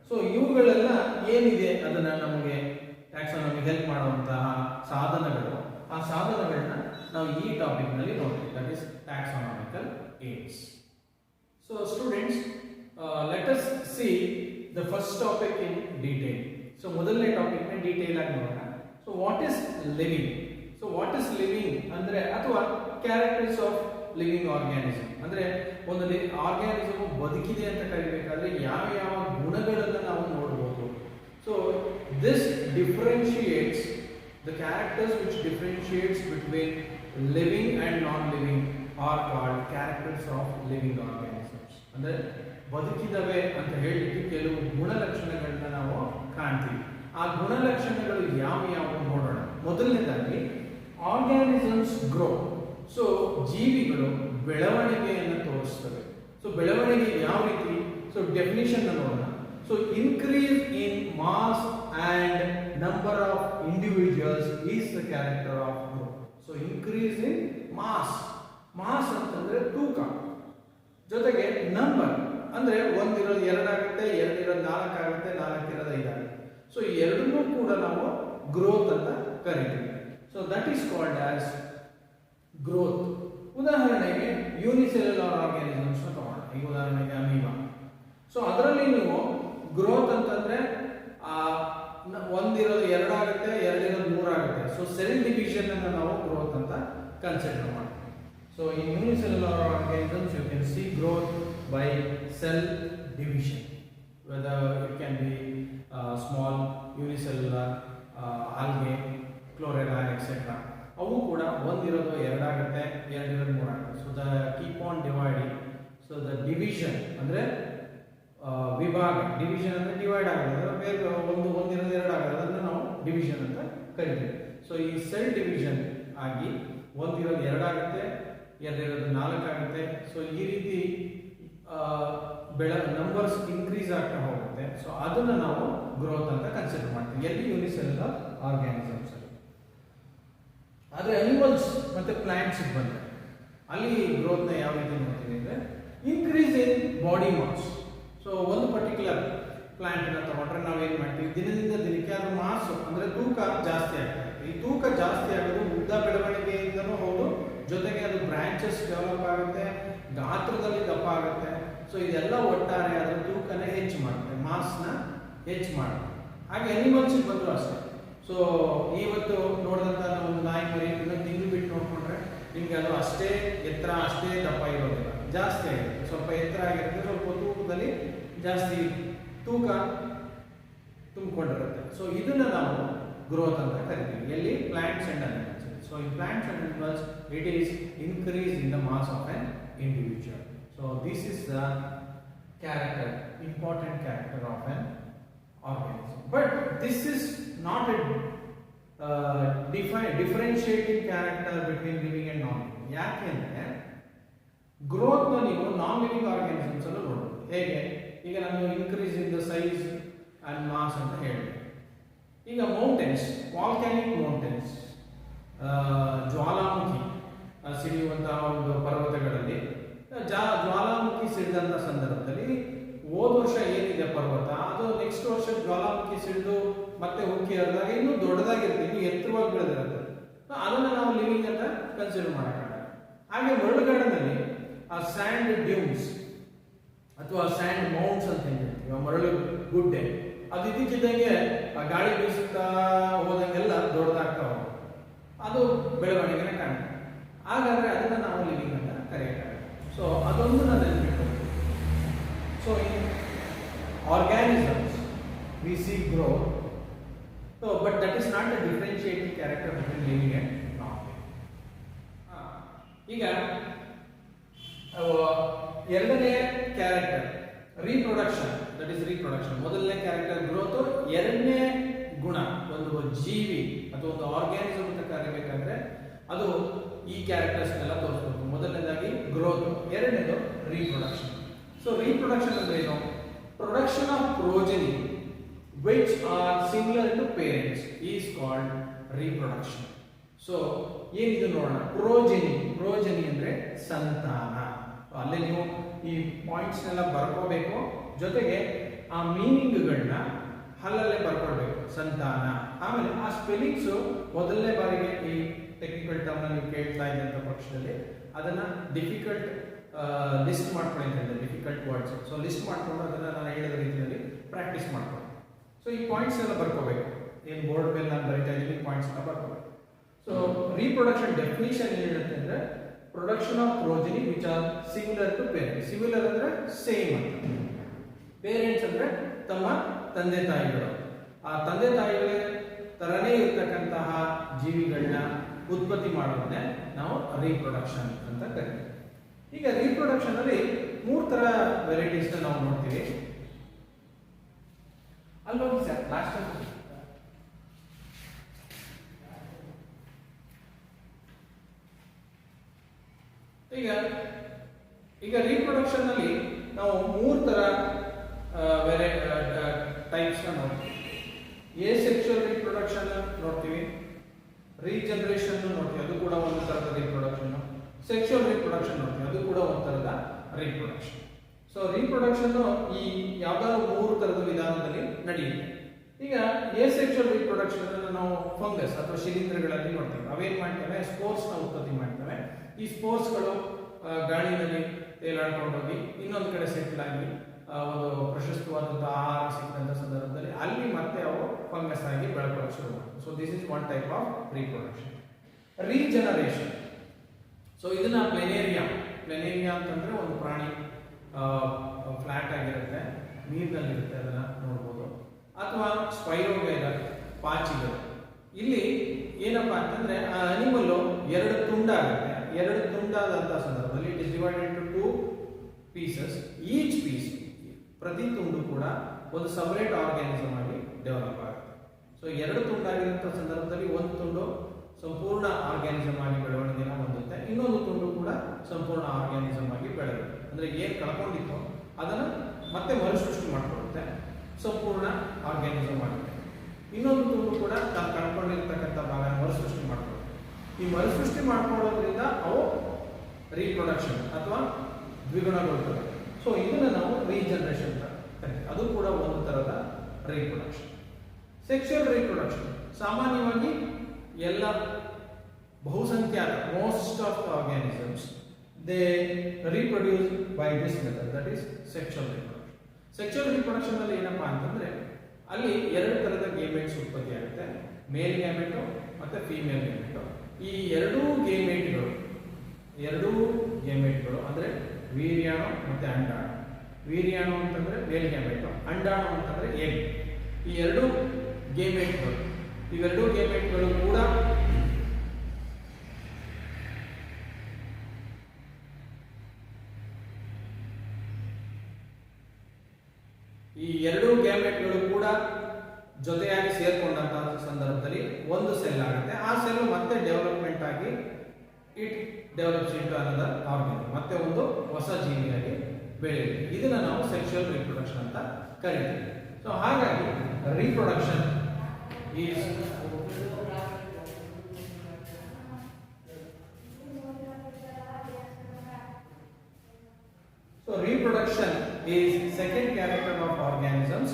ಸೊ ಇವುಗಳೆಲ್ಲ ಏನಿದೆ ಅದನ್ನ ನಮಗೆ ಟ್ಯಾಕ್ಸಾನಮಿ ಹೆಲ್ಪ್ ಮಾಡುವಂತಹ ಸಾಧನಗಳು. ಆ ಸಾಧನಗಳನ್ನ ನಾವು ಈ ಟಾಪಿಕ್ ನಲ್ಲಿ ನೋಡ್ತೀವಿ, that is taxonomical aids. So students, let us see the first topic in detail. So ಮೊದಲನೇ ಟಾಪಿಕ್ ನ ಡೀಟೇಲ್ ಆಗಿ ನೋಡೋಣ. So what is living? So what is living ಅಂದ್ರೆ ಅಥವಾ ಕ್ಯಾರೆಕ್ಟರ್ಸ್ ಆಫ್ ಲಿವಿಂಗ್ ಆರ್ಗ್ಯಾನಿಸಮ್ ಅಂದ್ರೆ ಒಂದು ಆರ್ಗ್ಯಾನಿಸಮ್ ಬದುಕಿದೆ ಅಂತ ಕರಿಬೇಕಾದ್ರೆ ಯಾವ ಯಾವ ಗುಣಗಳನ್ನು ನಾವು ನೋಡಬಹುದು. So this differentiates the characters which differentiates between living and non living are called characters of living organisms. ಅಂದ್ರೆ ಬದುಕಿದವೆ ಅಂತ ಹೇಳಲಿಕ್ಕೆ ಕೆಲವು ಗುಣಲಕ್ಷಣಗಳನ್ನ ನಾವು ಕಾಣ್ತೀವಿ. ಆ ಗುಣಲಕ್ಷಣಗಳು ಯಾವ ಯಾವ ನೋಡೋಣ. ಮೊದಲನೇದಾಗಿ ಆರ್ಗ್ಯಾನಿಸಮ್ಸ್ ಗ್ರೋ. ಸೊ ಜೀವಿಗಳು ಬೆಳವಣಿಗೆಯನ್ನು ತೋರಿಸ್ತವೆ. ಸೊ ಬೆಳವಣಿಗೆ ಯಾವ ರೀತಿ? ಸೊ ಡೆಫಿನಿಷನ್ ನೋಡೋಣ. So increase in mass and number of individuals is the character of growth. So increase in mass, mass ಅಂತಂದ್ರೆ ತೂಕ, ಜೊತೆಗೆ ನಂಬರ್ ಅಂದ್ರೆ ಒಂದಿರೋದು 2 ಆಗುತ್ತೆ, 2 ಇರೋದು 4 ಆಗುತ್ತೆ, 4 ಇರೋದು 5 ಆಗುತ್ತೆ. ಸೊ ಈ ಎರಡನ್ನೂ ಕೂಡ ನಾವು ಗ್ರೋತ್ ಅಂತ ಕರಿತೀವಿ. So that is called as growth. ಉದಾಹರಣೆಗೆ ಯೂನಿಸೆಲ್ಯುಲರ್ ಆರ್ಗ್ಯಾನಿಸಮ್ಸ್ ತಗೋಣ. ಈಗ ಉದಾಹರಣೆಗೆ ಅಮೀಬಾ. ಸೊ ಅದರಲ್ಲಿ ನೀವು ಗ್ರೋತ್ ಅಂತಂದ್ರೆ ಒಂದಿರೋದು 2 ಆಗುತ್ತೆ, 2 ಇರೋದು 3 ಆಗುತ್ತೆ. ಸೊ ಸೆಲ್ ಡಿವಿಷನ್ ಅನ್ನು ನಾವು ಗ್ರೋತ್ ಅಂತ ಕನ್ಸಿಡರ್ ಮಾಡ್ತೀವಿ. So in unicellular organisms you can see growth by cell division, whether it can be small unicellular algae, chlorella, etc. ಅವು ಕೂಡ ಒಂದಿರೋದು 2 ಆಗುತ್ತೆ, 2 ಇರೋದು 3 ಆಗುತ್ತೆ. So the keep on dividing. So the division ಅಂದ್ರೆ ವಿಭಾಗ, ಡಿವಿಷನ್ ಅಂದ್ರೆ ಡಿವೈಡ್ ಆಗೋದು, ಬೇರೆ ಒಂದಿರೋದು 2 ಆಗುತ್ತೆ, ಅದನ್ನು ನಾವು ಡಿವಿಷನ್ ಅಂತ ಕರಿತೀವಿ. ಸೊ ಈ ಸೆಲ್ ಡಿವಿಷನ್ ಆಗಿ ಒಂದಿರೋದು 2 ಆಗುತ್ತೆ, 2 ಇರೋದು 4 ಆಗುತ್ತೆ. ಸೊ ಈ ರೀತಿ ನಂಬರ್ಸ್ ಇನ್ಕ್ರೀಸ್ ಆಗ್ತಾ ಹೋಗುತ್ತೆ. ಸೊ ಅದನ್ನ ನಾವು ಗ್ರೋತ್ ಅಂತ ಕನ್ಸಿಡರ್ ಮಾಡ್ತೀವಿ ಎಲ್ಲಿ ಯೂನಿಸೆಲ್ಯುಲರ್ ಆರ್ಗ್ಯಾನಿಸಮ್ಸ್ ಅಲ್ಲಿ. ಆದ್ರೆ ಅನಿಮಲ್ಸ್ ಮತ್ತೆ ಪ್ಲಾಂಟ್ಸ್ ಬಂದ್ರೆ ಅಲ್ಲಿ ಗ್ರೋತ್ ನ ಯಾವ ರೀತಿ ನೋಡ್ತೀವಿ ಅಂದ್ರೆ increase in body mass. So ಒಂದು ಪರ್ಟಿಕ್ಯುಲರ್ ಪ್ಲಾಂಟ್ ಅನ್ನ ತಗೊಂಡ್ರೆ ನಾವೇನ್ ಮಾಡ್ತೀವಿ, ದಿನದಿಂದ ದಿನಕ್ಕೆ ಅದ್ರ ಮಾಸ್ ಅಂದ್ರೆ ತೂಕ ಜಾಸ್ತಿ ಆಗ್ತದೆ. ಈ ತೂಕ ಜಾಸ್ತಿ ಆಗೋದು ಉದ್ದ ಬೆಳವಣಿಗೆಯಿಂದನೂ ಹೌದು, ಜೊತೆಗೆ ಅದು ಬ್ರಾಂಚಸ್ ಡೆವಲಪ್ ಆಗುತ್ತೆ, ಗಾತ್ರದಲ್ಲಿ ದಪ್ಪ ಆಗುತ್ತೆ. ಸೊ ಇದೆಲ್ಲ ಒಟ್ಟಾರೆ ಅದರ ತೂಕನೇ ಹೆಚ್ಚು ಮಾಡುತ್ತೆ, ಮಾಸ್ನ ಹೆಚ್ಚು ಮಾಡುತ್ತೆ. ಹಾಗೆ ಅನಿಮಲ್ಸ್ ಬಂದ್ರು ಅಷ್ಟೇ. ಸೊ ಇವತ್ತು ನೋಡಿದಂತ ಒಂದು ನಾಯಿ ಮರಿ ಇನ್ನೊಂದು ತಿಂಗಳು ಬಿಟ್ಟು ನೋಡ್ಕೊಂಡ್ರೆ ನಿಮ್ಗೆ ಅದು ಅಷ್ಟೇ ಎತ್ತರ, ಅಷ್ಟೇ ದಪ್ಪ ಇರೋದಿಲ್ಲ, ಜಾಸ್ತಿ ಆಗಿರುತ್ತೆ. ಸ್ವಲ್ಪ ಎತ್ತರ ಆಗಿರುತ್ತೆ, ಸ್ವಲ್ಪ ತೂಕದಲ್ಲಿ ಜಾಸ್ತಿ ತೂಕ ತುಂಬಿಕೊಂಡಿರುತ್ತೆ. ಸೊ ಇದನ್ನ ನಾವು ಗ್ರೋತ್ ಅಂತ ಕರಿತೀವಿ ಎಲ್ಲಿ plants and animals. So in plants and animals it is increase in the mass of an individual. So this is the character, important character of an organism. But this is not a differentiating character between living and non-living. ಯಾಕೆಂದ್ರೆ ಗ್ರೋತ್ ನ ನೀವು ನಾನ್ ಲಿವಿಂಗ್ ಆರ್ಗ್ಯಾನಿಸಮ್ಸ್ ಅಲ್ಲೂ ನೋಡಬಹುದು. ಹೇಗೆ? ಈಗ ನಾನು increase in the size and mass ಅಂತ ಹೇಳಿದೆ. ಈಗ ಮೌಂಟೇನ್ಸ್, ವಾಲ್ಕ್ಯಾನಿಕ್ ಮೌಂಟೇನ್ಸ್, ಜ್ವಾಲಾಮುಖಿ ಸಿಡಿಯುವಂತಹ ಒಂದು ಪರ್ವತಗಳಲ್ಲಿ ಜ್ವಾಲಾಮುಖಿ ಸಿಡಿದಂತ ಸಂದರ್ಭದಲ್ಲಿ ಹೋದ ವರ್ಷ ಏನಿದೆ ಪರ್ವತ ಅದು ನೆಕ್ಸ್ಟ್ ವರ್ಷ ಜ್ವಾಲಾಮುಖಿ ಸಿಡಿದು ಮತ್ತೆ ಉಕ್ಕಿ ಹರಿದಾಗ ಇನ್ನೂ ದೊಡ್ಡದಾಗಿರುತ್ತೆ, ಇನ್ನೂ ಎತ್ತರವಾಗಿ ಬೆಳೆದಿರುತ್ತೆ. ಅದನ್ನ ನಾವು ಲಿವಿಂಗ್ ಅಂತ ಕನ್ಸಿಡರ್ ಮಾಡೋಕ್ಕಾಗಲ್ಲ. ಹಾಗೆ ಮರಳುಗಾಡಿನಲ್ಲಿ ಆ ಸ್ಯಾಂಡ್ ಡ್ಯೂನ್ಸ್ ಅಥವಾ ಸ್ಯಾಂಡ್ ಮೌಂಟ್ಸ್ ಅಂತ ಹೇಳ್ತೀವಿ, ಮರಳು ಗುಡ್ಡೆ, ಅದು ಇದಕ್ಕಿದ್ದಂಗೆ ಆ ಗಾಳಿ ಬೀಸುತ್ತಾ ಹೋದಂಗೆಲ್ಲ ದೊಡ್ಡದಾಗ್ತಾ ಹೋಗುತ್ತೆ, ಅದು ಬೆಳವಣಿಗೆನ ಕಾಣುತ್ತೆ. ಹಾಗಾದ್ರೆ ಅದನ್ನ ನಾವು ಲಿವಿಂಗ್ ಅಂತ ಕರೆಯಕ್ಕಾಗಲ್ಲ. ಸೊ ಅದೊಂದು ನಾನು ನೆನಪಿಟ್ಕೊಂಡು. So in organisms we see growth, so but that is not a differentiating character between living and non living. ಈಗ ಎರಡನೇ character reproduction, that is reproduction. ಮೊದಲನೇ ಕ್ಯಾರೆಕ್ಟರ್ ಗ್ರೋತ್, ಎರಡನೇ ಗುಣ ಒಂದು ಜೀವಿ ಅಥವಾ ಒಂದು ಆರ್ಗ್ಯಾನಿಸಮ್ ಅಂತ ಕರಿಬೇಕಾದ್ರೆ ಅದು ಈ ಕ್ಯಾರೆಕ್ಟರ್ಸ್ನೆಲ್ಲ ತೋರಿಸ್ಬೇಕು. ಮೊದಲನೇದಾಗಿ ಗ್ರೋತ್, ಎರಡನೇದು ರೀಪ್ರೊಡಕ್ಷನ್. ಸೊ ರೀಪ್ರೊಡಕ್ಷನ್ ಅಂದ್ರೆ ಏನು? Production of progeny which are similar to parents is called reproduction. So ಏನಿದು ನೋಡೋಣ. ಪ್ರೋಜನಿ ಅಂದ್ರೆ ಸಂತಾನ. ಅಲ್ಲೇ ನೀವು ಈ ಪಾಯಿಂಟ್ಸ್ ನೆಲ್ಲ ಬರ್ಕೋಬೇಕು, ಜೊತೆಗೆ ಆ ಮೀನಿಂಗ್ಗಳನ್ನ ಅಲ್ಲಲ್ಲೇ ಬರ್ಕೊಳ್ಬೇಕು. ಸಂತಾನ, ಆಮೇಲೆ ಆ ಸ್ಪೆಲ್ಲಿಂಗ್ಸ್ ಮೊದಲನೇ ಬಾರಿಗೆ ಈ ಟೆಕ್ನಿಕಲ್ ಟರ್ಮ್ ನೀವು ಕೇಳ್ತಾ ಇದ್ದಂತ ಪಕ್ಷದಲ್ಲಿ ಅದನ್ನ ಡಿಫಿಕಲ್ಟ್ ಲಿಸ್ಟ್ ಮಾಡ್ಕೊಳ್ಳಿ ಅಂತ ಹೇಳಿದೆ, ಡಿಫಿಕಲ್ಟ್ ವರ್ಡ್ಸ್. ಸೊ ಲಿಸ್ಟ್ ಮಾಡ್ಕೊಂಡು ಅದನ್ನ ನಾನು ಹೇಳಿದ ರೀತಿಯಲ್ಲಿ ಪ್ರಾಕ್ಟೀಸ್ ಮಾಡ್ಕೊಳ್ಳಿ. ಸೊ ಈ ಪಾಯಿಂಟ್ಸ್ ಎಲ್ಲ ಬರ್ಕೋಬೇಕು. ಏನು ಬೋರ್ಡ್ ಮೇಲೆ ನಾನು ಬರೀತಾ ಇದ್ದೀನಿ, ಪಾಯಿಂಟ್ಸ್ ಎಲ್ಲ ಬರ್ಕೋಬೇಕು. ಸೊ ರೀಪ್ರೊಡಕ್ಷನ್ ಡೆಫಿನಿಷನ್ ಏನು ಹೇಳುತ್ತೆ ಅಂದ್ರೆ production of progeny which are similar to parents. Similar ಅಂದ್ರೆ ಸೇಮ್ ಅಂತ, ಪೇರೆಂಟ್ಸ್ ಅಂದ್ರೆ ತಮ್ಮ ತಂದೆ ತಾಯಿಗಳು. ಆ ತಂದೆ ತಾಯಿಗಳ ತರನೇ ಇರ್ತಕ್ಕಂತಹ ಜೀವಿಗಳನ್ನ ಉತ್ಪತ್ತಿ ಮಾಡೋದನ್ನೇ ನಾವು ರೀಪ್ರೊಡಕ್ಷನ್ ಅಂತ ಕರಿತೀವಿ. ಈಗ ರೀಪ್ರೊಡಕ್ಷನ್ ಅಲ್ಲಿ 3 ತರ ವೆರೈಟೀಸ್ ನಾವು ನೋಡ್ತೀವಿ. ಅಲ್ಲಿ ನೋಡಿ ಸರ್, ಲಾಸ್ಟ್ ಈಗ ರೀಪ್ರೊಡಕ್ಷನ್ ಅಲ್ಲಿ ನಾವು 3 ತರ ನ ನೋಡ್ತೀವಿ. ಸೆಕ್ಷುವಲ್ ರೀಪ್ರೊಡಕ್ಷನ್ ನೋಡ್ತೀವಿ, ರೀಜನರೇಷನ್ ನೋಡ್ತೀವಿ, ಅದು ಕೂಡ ಒಂದು ತರದ ರೀಪ್ರೊಡಕ್ಷನ್. ಸೆಕ್ಷುವಲ್ ರೀಪ್ರೊಡಕ್ಷನ್ ನೋಡ್ತೀವಿ, ಅದು ಕೂಡ ಒಂದು ತರದ ರೀಪ್ರೊಡಕ್ಷನ್. ಸೊ ರೀಪ್ರೊಡಕ್ಷನ್ ಈ ಯಾವ್ದಾದ್ರು 3 ತರದ ವಿಧಾನದಲ್ಲಿ ನಡೆಯುತ್ತೆ. ಈಗ ಸೆಕ್ಷುವಲ್ ರೀಪ್ರೊಡಕ್ಷನ್ ಅನ್ನು ನಾವು ಫಂಗಸ್ ಅಥವಾ ಶಿಲೀಂಧ್ರಗಳಲ್ಲಿ ನೋಡ್ತೀವಿ. ಅವೇನ್ ಮಾಡ್ತವೆ, ಸ್ಪೋರ್ಸ್ ನ ಉತ್ಪತ್ತಿ ಮಾಡ್ತವೆ. ಈ ಸ್ಪೋರ್ಸ್ ಗಳು ಗಾಳಿನಲ್ಲಿ ತೇಲಾಡ್ಕೊಂಡು ಹೋಗಿ ಇನ್ನೊಂದು ಕಡೆ ಸೆಟ್ಲ್ ಆಗಿ ಒಂದು ಪ್ರಶಸ್ತವಾದಂತಹ ಆಹಾರ ಸಿಕ್ಕಂತ ಸಂದರ್ಭದಲ್ಲಿ ಅಲ್ಲಿ ಮತ್ತೆ ಅವು ಫಂಗಸ್ ಆಗಿ ಬೆಳ್ಕೊಳ್ಳೋಕೆ ಶುರು ಮಾಡ್ತವೆ. So this is one type of reproduction. Regeneration, so ಇದನ್ನ ಪ್ಲೆನೇರಿಯಾ ಅಂತಂದ್ರೆ ಒಂದು ಪ್ರಾಣಿ ಫ್ಲಾಟ್ ಆಗಿರುತ್ತೆ, ನೀರಿನಲ್ಲಿರುತ್ತೆ, ಅದನ್ನ ನೋಡ್ಬೋದು. ಅಥವಾ ಸ್ಪೈರೋಗೈರಲ್, ಪಾಚಿಗಳು. ಇಲ್ಲಿ ಏನಪ್ಪಾ ಅಂತಂದ್ರೆ ಆ ಅನಿಮಲ್ 2 ತುಂಡಾಗುತ್ತೆ. 2 ತುಂಡಾದಂತಹ ಸಂದರ್ಭದಲ್ಲಿ it is divided into 2 pieces. Each piece, ಪ್ರತಿ ತುಂಡು ಕೂಡ ಒಂದು ಸಪರೇಟ್ ಆರ್ಗ್ಯಾನಿಸಮ್ ಆಗಿ ಡೆವಲಪ್ ಆಗುತ್ತೆ. ಸೊ 2 ತುಂಡಾಗಿರುವಂತಹ ಸಂದರ್ಭದಲ್ಲಿ ಒಂದು ತುಂಡು ಸಂಪೂರ್ಣ ಆರ್ಗ್ಯಾನಿಸಮ್ ಆಗಿ ಬೆಳವಣಿಗೆನ ಹೊಂದುತ್ತೆ, ಇನ್ನೊಂದು ತುಂಡು ಕೂಡ ಸಂಪೂರ್ಣ ಆರ್ಗ್ಯಾನಿಸಮ್ ಆಗಿ ಬೆಳೆಯುತ್ತೆ. ಅಂದ್ರೆ ಏನ್ ಕಳ್ಕೊಂಡಿತ್ತು ಅದನ್ನ ಮತ್ತೆ ಮರುಸೃಷ್ಟಿ ಮಾಡ್ಕೊಳ್ಳುತ್ತೆ, ಸಂಪೂರ್ಣ ಆರ್ಗ್ಯಾನಿಸಮ್ ಆಗುತ್ತೆ. ಇನ್ನೊಂದು ತುಂಡು ಕೂಡ ತಾನು ಕಳ್ಕೊಂಡಿರ್ತಕ್ಕಂಥ ಭಾಗನ ಮರುಸೃಷ್ಟಿ ಮಾಡ್ಕೊಳ್ಳುತ್ತೆ. ಈ ಮರುಸೃಷ್ಟಿ ಮಾಡ್ಕೊಳ್ಳೋದ್ರಿಂದ ಅವು ರೀಪ್ರೊಡಕ್ಷನ್ ಅಥವಾ ದ್ವಿಗುಣಗೊಳ್ತವೆ. ಸೊ ಇದನ್ನ ನಾವು ರೀಜನರೇಷನ್ ಅಂತ ಕರಿತೀವಿ, ಅದು ಕೂಡ ಒಂದು ತರದ ರೀಪ್ರೊಡಕ್ಷನ್. ಸೆಕ್ಷುವಲ್ ರೀಪ್ರೊಡಕ್ಷನ್ ಸಾಮಾನ್ಯವಾಗಿ ಎಲ್ಲ ಬಹುಸಂಖ್ಯಾತ most of the organisms they reproduce by this method, that is sexual reproduction. Sexual reproduction ಅಲ್ಲಿ ಏನಪ್ಪಾ ಅಂತಂದ್ರೆ ಅಲ್ಲಿ 2 ತರದ ಗೇಮೆಟ್ಸ್ ಉತ್ಪತ್ತಿ ಆಗುತ್ತೆ, ಮೇಲ್ ಗ್ಯಾಮೆಟ್ ಮತ್ತೆ ಫೀಮೇಲ್ ಗ್ಯಾಮೆಟ್. ಈ ಎರಡೂ ಗೇಮೆಟ್ಗಳು ಅಂದ್ರೆ ವೀರ್ಯಾಣು ಮತ್ತೆ ಅಂಡಾಣು. ವೀರ್ಯಾಣು ಅಂತಂದ್ರೆ ಮೇಲ್ ಗ್ಯಾಮೆಟ್, ಅಂಡಾಣು ಅಂತಂದ್ರೆ ಎಗ್. ಈ ಎರಡೂ ಗೇಮೆಟ್ಗಳು ಕೂಡ ಜೊತೆಯಾಗಿ ಸೇರ್ಕೊಂಡಂತಹ ಸಂದರ್ಭದಲ್ಲಿ ಒಂದು ಸೆಲ್ ಆಗುತ್ತೆ. ಆ ಸೆಲ್ ಮತ್ತೆ ಡೆವಲಪ್ಮೆಂಟ್ ಆಗಿ it develops into another organ, ಮತ್ತೆ ಒಂದು ಹೊಸ ಜೀವಿಯಾಗಿ ಬೆಳೆಯುತ್ತೆ. ಇದನ್ನ ನಾವು ಸೆಕ್ಷುವಲ್ ರೀಪ್ರೊಡಕ್ಷನ್ ಅಂತ ಕರಿತೀವಿ. ಸೊ ಹಾಗಾಗಿ reproduction is reproduction is second character of organisms,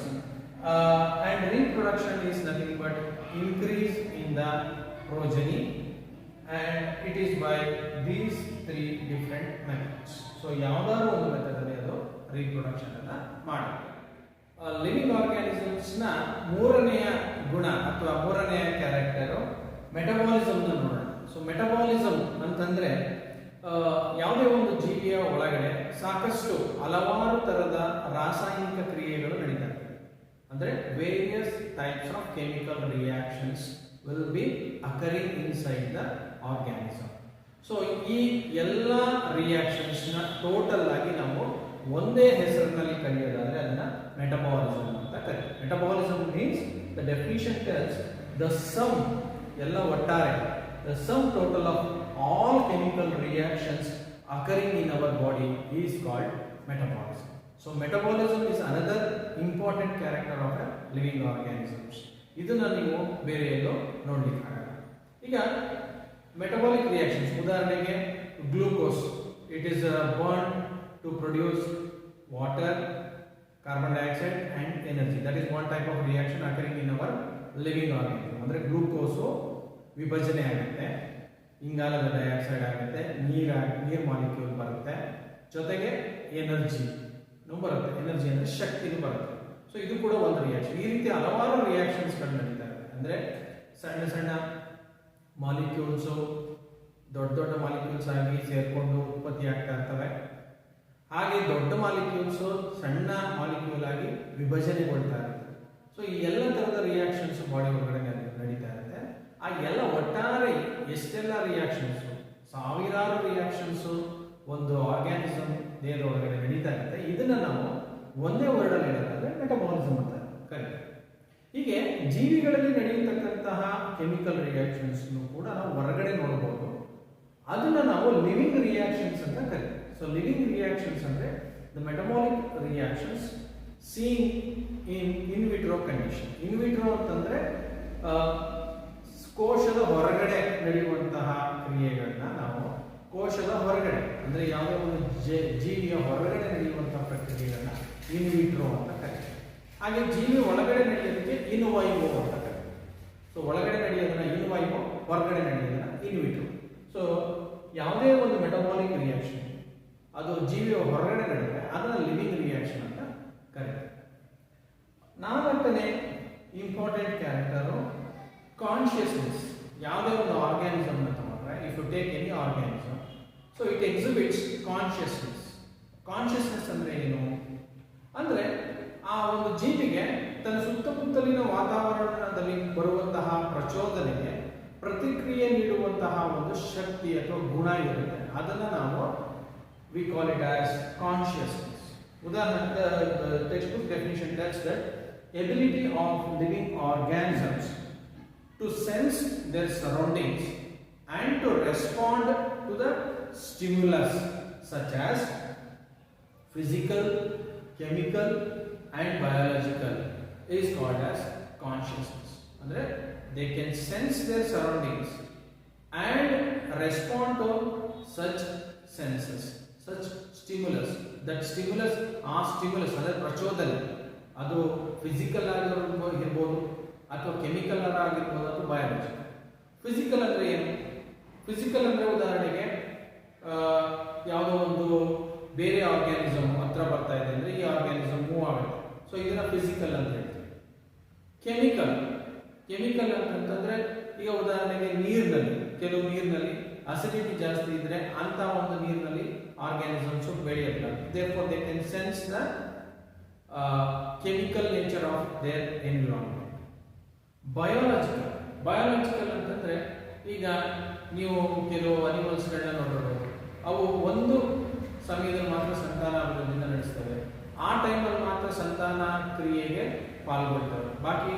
and reproduction is nothing but increase in the progeny, and it is by these 3 different methods. So ಯಾವ್ದಾದ್ರು ಒಂದು ಮೆಥಡ್ ಅಲ್ಲಿ ಅದು ರೀಪ್ರೊಡಕ್ಷನ್ ಅನ್ನ ಮಾಡುತ್ತೆ. ಲಿವಿಂಗ್ ಆರ್ಗ್ಯಾನಿಸಮ್ಸ್ ನ ಮೂರನೆಯ ಗುಣ ಅಥವಾ ಮೂರನೆಯ ಕ್ಯಾರೆಕ್ಟರ್ ಮೆಟಬಾಲಿಸಮ್ ನೋಡೋಣ. ಸೊ ಮೆಟಬಾಲಿಸಮ್ ಅಂತಂದ್ರೆ ಯಾವುದೇ ಒಂದು ಜೀವಿಯ ಒಳಗಡೆ ಸಾಕಷ್ಟು ಹಲವಾರು ತರದ ರಾಸಾಯನಿಕ ಕ್ರಿಯೆಗಳು ನಡೀತಾ ಇರ್ತವೆ. ಅಂದ್ರೆ various types of chemical reactions will be occurring inside the organism. So ಈ ಎಲ್ಲ ರಿಯಾಕ್ಷನ್ಸ್ ನ ಟೋಟಲ್ ಆಗಿ ನಾವು ಒಂದೇ ಹೆಸರಿನಲ್ಲಿ ಕರೆಯೋದಾದ್ರೆ ಅದನ್ನ ಮೆಟಬಾಲಿಸಮ್ ಅಂತ ಕರೀತೀವಿ. Metabolism means the definition tells the sum, ಎಲ್ಲ ಒಟ್ಟಾರೆ, the sum total of all chemical reactions occurring in our body is called metabolism. So metabolism is another important character of a living organisms. ಇದನ್ನ ನೀವು ಬೇರೆ ಎಲ್ಲೋ ನೋಡ್ಲಿಕ್ಕೆ ಆಗಲ್ಲ. ಈಗ ಮೆಟಬಾಲಿಕ್ ರಿಯಾಕ್ಷನ್ಸ್, ಉದಾಹರಣೆಗೆ glucose, it is burn to produce water, carbon dioxide and energy. That is one type of reaction occurring in our living organism. ಅಂದ್ರೆ ಗ್ಲೂಕೋಸು ವಿಭಜನೆ ಆಗುತ್ತೆ, ಇಂಗಾಲದ ಡೈಆಕ್ಸೈಡ್ ಆಗುತ್ತೆ, ನೀರು ಮಾಲಿಕ್ಯೂಲ್ ಬರುತ್ತೆ, ಜೊತೆಗೆ ಎನರ್ಜಿ ಬರುತ್ತೆ. ಎನರ್ಜಿ ಅಂದ್ರೆ ಶಕ್ತಿನೂ ಬರುತ್ತೆ. ಸೊ ಇದು ಕೂಡ ಒಂದು ರಿಯಾಕ್ಷನ್. ಈ ರೀತಿ ಹಲವಾರು ರಿಯಾಕ್ಷನ್ಸ್ ಗಳು ನಡೀತಾರೆ. ಅಂದ್ರೆ ಸಣ್ಣ ಸಣ್ಣ ಮಾಲಿಕ್ಯೂಲ್ಸ್ ದೊಡ್ಡ ದೊಡ್ಡ ಮಾಲಿಕ್ಯೂಲ್ಸ್ ಆಗಿ ಸೇರ್ಕೊಂಡು ಉತ್ಪತ್ತಿ ಆಗ್ತಾ ಇರ್ತವೆ. ಹಾಗೆ ದೊಡ್ಡ ಮಾಲಿಕ್ಯೂಲ್ಸ್ ಸಣ್ಣ ಮಾಲಿಕ್ಯೂಲ್ ಆಗಿ ವಿಭಜನೆಗೊಳ್ತಾ ಇರುತ್ತೆ. ಸೊ ಈ ಎಲ್ಲ ತರದ ರಿಯಾಕ್ಷನ್ಸ್ ಬಾಡಿ ಒಳಗಡೆ ನಡೀತಾ ಇರುತ್ತೆ. ಆ ಎಲ್ಲ ಒಟ್ಟಾರೆ ಎಷ್ಟೆಲ್ಲ ರಿಯಾಕ್ಷನ್ಸ್, ಸಾವಿರಾರು ರಿಯಾಕ್ಷನ್ಸ್ ಒಂದು ಆರ್ಗ್ಯಾನಿಸಮ್ ದೇಹದ ಒಳಗಡೆ ನಡೀತಾ ಇರುತ್ತೆ. ಇದನ್ನ ನಾವು ಒಂದೇ ವರ್ಡ್ ಅಲ್ಲಿ ಹೇಳೋದಾದ್ರೆ ಮೆಟಬಾಲಿಸಮ್ ಅಂತ ಕರೀತೀವಿ. ಹೀಗೆ ಜೀವಿಗಳಲ್ಲಿ ನಡೆಯತಕ್ಕಂತಹ ಕೆಮಿಕಲ್ ರಿಯಾಕ್ಷನ್ಸ್ ಕೂಡ ನಾವು ಹೊರಗಡೆ ನೋಡಬಹುದು. ಅದನ್ನ ನಾವು ಲಿವಿಂಗ್ ರಿಯಾಕ್ಷನ್ಸ್ ಅಂತ ಕರೀತೀವಿ. ಸೊ ಲಿವಿಂಗ್ ರಿಯಾಕ್ಷನ್ಸ್ ಅಂದ್ರೆ the metabolic reactions seen in vitro condition. In vitro ಅಂತಂದ್ರೆ ಕೋಶದ ಹೊರಗಡೆ ನಡೆಯುವಂತಹ ಕ್ರಿಯೆಗಳನ್ನ ನಾವು ಕೋಶದ ಹೊರಗಡೆ ಅಂದ್ರೆ ಯಾವುದೇ ಒಂದು ಜೀವಿಯ ಹೊರಗಡೆ ನಡೆಯುವಂತಹ ಪ್ರಕ್ರಿಯೆಗಳನ್ನ ಇನ್ ವಿಟ್ರೋ ಅಂತ ಕರೀತೀವಿ. ಹಾಗೆ ಜೀವಿ ಒಳಗಡೆ ನಡೆಯೋದಕ್ಕೆ ಇನ್ ವೈವೋ ಅಂತ ಕರೀತೀವಿ. ಸೊ ಒಳಗಡೆ ನಡೆಯೋದನ್ನ ಇನ್ ವೈವೋ, ಹೊರಗಡೆ ನಡೆಯೋದನ್ನ ಇನ್ ವಿಟ್ರೋ. ಸೊ ಯಾವುದೇ ಒಂದು ಮೆಟಬಾಲಿಕ್ ರಿಯಾಕ್ಷನ್ ಅದು ಜೀವಿಯ ಹೊರಗಡೆ ನಡೆದರೆ ಅದನ್ನ ಲಿವಿಂಗ್ ರಿಯಾಕ್ಷನ್ ಅಂತ ಕರೀತೀವಿ. ನಾಲ್ಕನೇ ಇಂಪಾರ್ಟೆಂಟ್ ಕ್ಯಾರೆಕ್ಟರು ಕಾನ್ಶಿಯಸ್ನೆಸ್. ಯಾವುದೇ ಒಂದು ಆರ್ಗ್ಯಾನಿಸಮ್ ಅಂತ ತಗೊಂಡ್ರೆ, if you take any organism, so it exhibits consciousness. Consciousness ಅಂದ್ರೆ ಏನು ಅಂದ್ರೆ ಆ ಒಂದು ಜೀವಿಗೆ ತನ್ನ ಸುತ್ತಮುತ್ತಲಿನ ವಾತಾವರಣದಲ್ಲಿ ಬರುವಂತಹ ಪ್ರಚೋದನೆಗೆ ಪ್ರತಿಕ್ರಿಯೆ ನೀಡುವಂತಹ ಒಂದು ಶಕ್ತಿ ಅಥವಾ ಗುಣ ಇರುತ್ತೆ. ಅದನ್ನು ನಾವು we call it as consciousness. ಉದಾಹರಣೆ, textbook definition tells that ability of living organisms to sense their surroundings and to respond to the stimulus such as physical, chemical and biological is called as consciousness. Andre they can sense their surroundings and respond to such senses, such stimulus. That stimulus ಅಂದ್ರೆ ಪ್ರಚೋದನೆ, ಅದು ಫಿಸಿಕಲ್ ಆಗಿರ್ಬೋದು ಅಥವಾ ಕೆಮಿಕಲ್ ಆಗಿರ್ಬೋದು ಅಥವಾ ಬಯಾಲಜಿಕಲ್. ಫಿಸಿಕಲ್ ಅಂದ್ರೆ ಏನು? ಫಿಸಿಕಲ್ ಅಂದ್ರೆ ಉದಾಹರಣೆಗೆ ಯಾವುದೋ ಒಂದು ಬೇರೆ ಆರ್ಗ್ಯಾನಿಸಮ್ ಹತ್ರ ಬರ್ತಾ ಇದೆ ಅಂದ್ರೆ ಈ ಆರ್ಗ್ಯಾನಿಸಮ್ ಮೂವ್ ಆಗುತ್ತೆ. ಸೊ ಇದನ್ನ ಫಿಸಿಕಲ್ ಅಂತ ಹೇಳ್ತೀವಿ. ಕೆಮಿಕಲ್ ಅಂತಂದ್ರೆ ಈಗ ಉದಾಹರಣೆಗೆ ನೀರಿನಲ್ಲಿ, ಕೆಲವು ನೀರಿನಲ್ಲಿ ಅಸಿಡಿಟಿ ಜಾಸ್ತಿ ಇದ್ರೆ ಅಂತ ಒಂದು ನೀರಿನಲ್ಲಿ organisms ಬೆಳೆಯೋದಿಲ್ಲ. therefore they can sense the chemical nature of their environment. Biological ಅಂತಂದ್ರೆ ಈಗ ನೀವು ಕೆಲವು ಅನಿಮಲ್ಸ್ಗಳನ್ನ ನೋಡಿರ್ಬೋದು, ಅವು ಒಂದು ಸಮಯದಲ್ಲಿ ಮಾತ್ರ ಸಂತಾನಾಭಿವೃದ್ಧಿನ ನಡೆಸ್ತವೆ. ಆ ಟೈಮಲ್ಲಿ ಮಾತ್ರ ಸಂತಾನ ಕ್ರಿಯೆಗೆ ಪಾಲ್ಗೊಳ್ತವೆ. ಬಾಕಿ